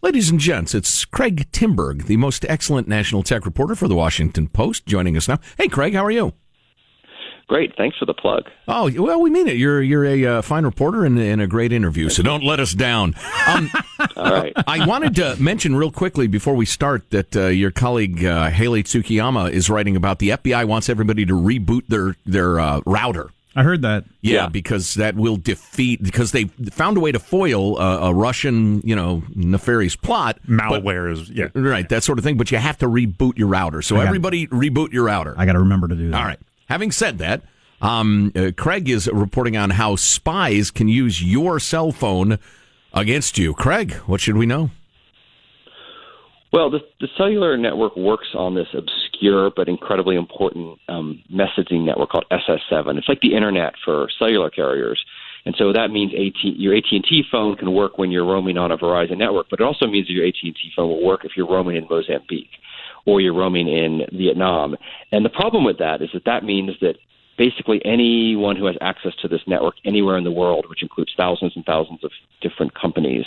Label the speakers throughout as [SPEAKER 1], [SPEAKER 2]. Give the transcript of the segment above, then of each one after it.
[SPEAKER 1] Ladies and gents, it's Craig Timberg, the most excellent national tech reporter for the Washington Post, joining us now. Hey, Craig, how are you?
[SPEAKER 2] Great. Thanks for the plug.
[SPEAKER 1] Oh, well, we mean it. You're a fine reporter and a great interview, so don't let us down.
[SPEAKER 2] All right.
[SPEAKER 1] I wanted to mention real quickly before we start that your colleague Haley Tsukiyama is writing about the FBI wants everybody to reboot their router.
[SPEAKER 3] I heard that.
[SPEAKER 1] Yeah, because that will because they found a way to foil a Russian, nefarious plot.
[SPEAKER 3] Malware is, yeah.
[SPEAKER 1] Right, that sort of thing, but you have to reboot your router. So everybody reboot your router.
[SPEAKER 3] I got to remember to do that.
[SPEAKER 1] All right. Having said that, Craig is reporting on how spies can use your cell phone against you. Craig, what should we know?
[SPEAKER 2] Well, the cellular network works on this obscure but incredibly important messaging network called SS7. It's like the internet for cellular carriers. And so that means your AT&T phone can work when you're roaming on a Verizon network, but it also means that your AT&T phone will work if you're roaming in Mozambique or you're roaming in Vietnam. And the problem with that is that means that basically anyone who has access to this network anywhere in the world, which includes thousands and thousands of different companies,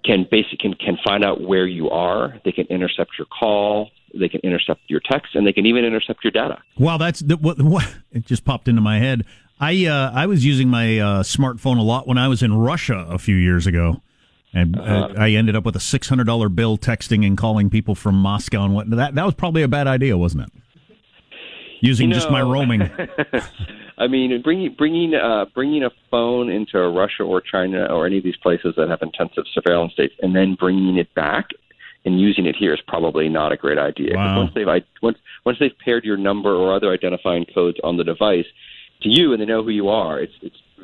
[SPEAKER 2] can find out where you are. They can intercept your call, they can intercept your text, and they can even intercept your data.
[SPEAKER 3] Well, that's what it just popped into my head. I was using my smartphone a lot when I was in Russia a few years ago, and I ended up with a $600 bill texting and calling people from Moscow and what. That was probably a bad idea, wasn't it? Using just my roaming.
[SPEAKER 2] I mean, bringing a phone into Russia or China or any of these places that have intensive surveillance states, and then bringing it back and using it here is probably not a great idea.
[SPEAKER 3] Wow.
[SPEAKER 2] Once they've paired your number or other identifying codes on the device to you, and they know who you are, it's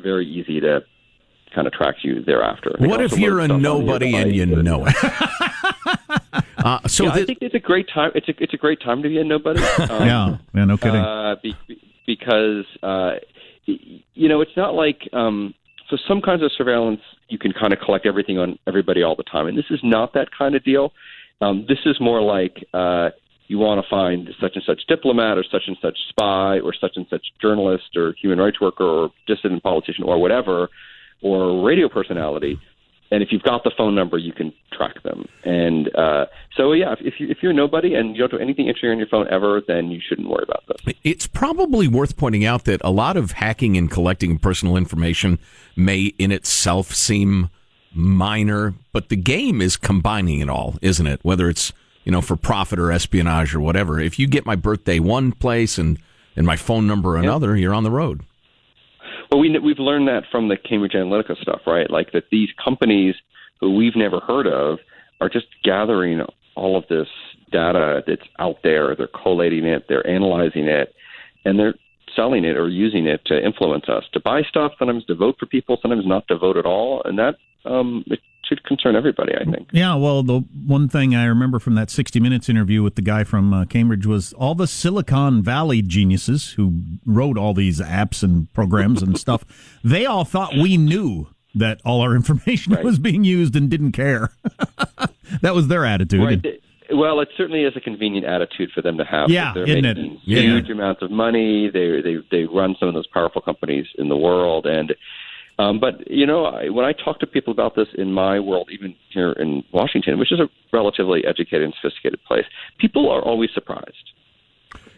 [SPEAKER 2] very easy to kind of track you thereafter.
[SPEAKER 1] What if you're a nobody and you know it?
[SPEAKER 2] I think it's a great time. It's a great time to be a nobody.
[SPEAKER 3] Yeah, no kidding.
[SPEAKER 2] Because it's not like so some kinds of surveillance you can kind of collect everything on everybody all the time, and this is not that kind of deal. This is more like you want to find such and such diplomat or such and such spy or such and such journalist or human rights worker or dissident politician or whatever, or radio personality. And if you've got the phone number, you can track them. And if you're nobody and you don't do anything interesting on your phone ever, then you shouldn't worry about this.
[SPEAKER 1] It's probably worth pointing out that a lot of hacking and collecting personal information may in itself seem minor, but the game is combining it all, isn't it? Whether it's for profit or espionage or whatever. If you get my birthday one place and my phone number another, you're on the road.
[SPEAKER 2] Well, we've learned that from the Cambridge Analytica stuff, right? Like that these companies who we've never heard of are just gathering all of this data that's out there. They're collating it, they're analyzing it, and they're selling it or using it to influence us, to buy stuff, sometimes to vote for people, sometimes not to vote at all. And that it should concern everybody, I think.
[SPEAKER 3] Yeah, well, the one thing I remember from that 60 Minutes interview with the guy from Cambridge was all the Silicon Valley geniuses who wrote all these apps and programs and stuff, they all thought we knew that all our information was being used and didn't care. That was their attitude.
[SPEAKER 2] Right. Well, it certainly is a convenient attitude for them to have.
[SPEAKER 3] Yeah,
[SPEAKER 2] they're
[SPEAKER 3] isn't
[SPEAKER 2] making
[SPEAKER 3] it?
[SPEAKER 2] huge amounts of money. They run some of those powerful companies in the world, and but when I talk to people about this in my world, even here in Washington, which is a relatively educated and sophisticated place, people are always surprised.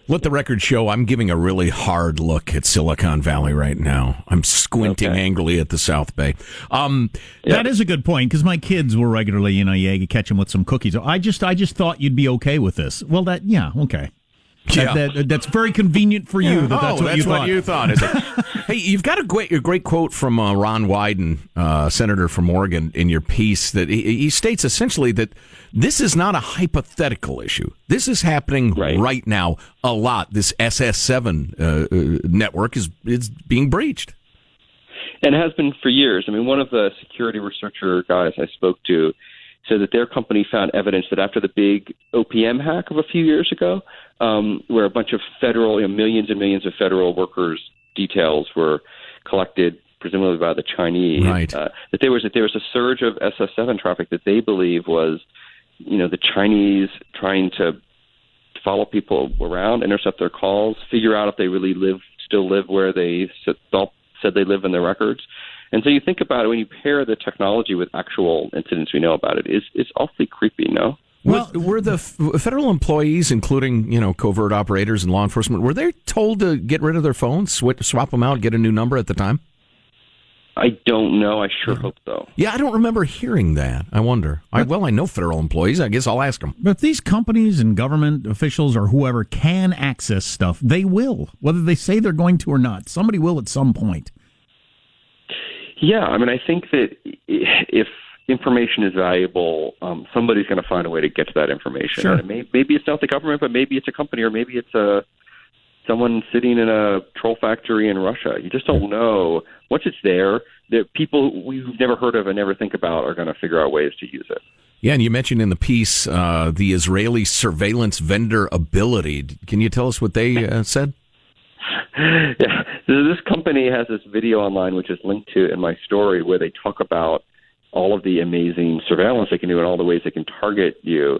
[SPEAKER 1] Let the record show I'm giving a really hard look at Silicon Valley right now. I'm squinting angrily at the South Bay.
[SPEAKER 3] That is a good point, because my kids will regularly, you catch them with some cookies. I just thought you'd be okay with this. Well, okay. Yeah. That's very convenient for you. That's what you thought.
[SPEAKER 1] Is it? Hey, you've got a great quote from Ron Wyden, senator from Oregon, in your piece that he states essentially that this is not a hypothetical issue. This is happening right now a lot. This SS7 network is being breached.
[SPEAKER 2] And it has been for years. I mean, one of the security researcher guys I spoke to said that their company found evidence that after the big OPM hack of a few years ago, where a bunch of federal, millions and millions of federal workers' details were collected, presumably by the Chinese, that there was a surge of SS7 traffic that they believe was, the Chinese trying to follow people around, intercept their calls, figure out if they really still live where they said they live in their records, And so you think about it, when you pair the technology with actual incidents we know about it, it's awfully creepy, no?
[SPEAKER 1] Well, were the federal employees, including, covert operators and law enforcement, were they told to get rid of their phones, swap them out, get a new number at the time?
[SPEAKER 2] I don't know. I sure hope so.
[SPEAKER 1] Yeah, I don't remember hearing that. I wonder. I know federal employees. I guess I'll ask them.
[SPEAKER 3] But if these companies and government officials or whoever can access stuff, they will, whether they say they're going to or not. Somebody will at some point.
[SPEAKER 2] Yeah, I mean, I think that if information is valuable, somebody's going to find a way to get to that information.
[SPEAKER 3] Sure.
[SPEAKER 2] And maybe it's not the government, but maybe it's a company, or maybe it's someone sitting in a troll factory in Russia. You just don't know. Once it's there, the people we've never heard of and never think about are going to figure out ways to use it.
[SPEAKER 1] Yeah, and you mentioned in the piece the Israeli surveillance vendor ability. Can you tell us what they said?
[SPEAKER 2] Yeah, this company has this video online, which is linked to in my story, where they talk about all of the amazing surveillance they can do and all the ways they can target you.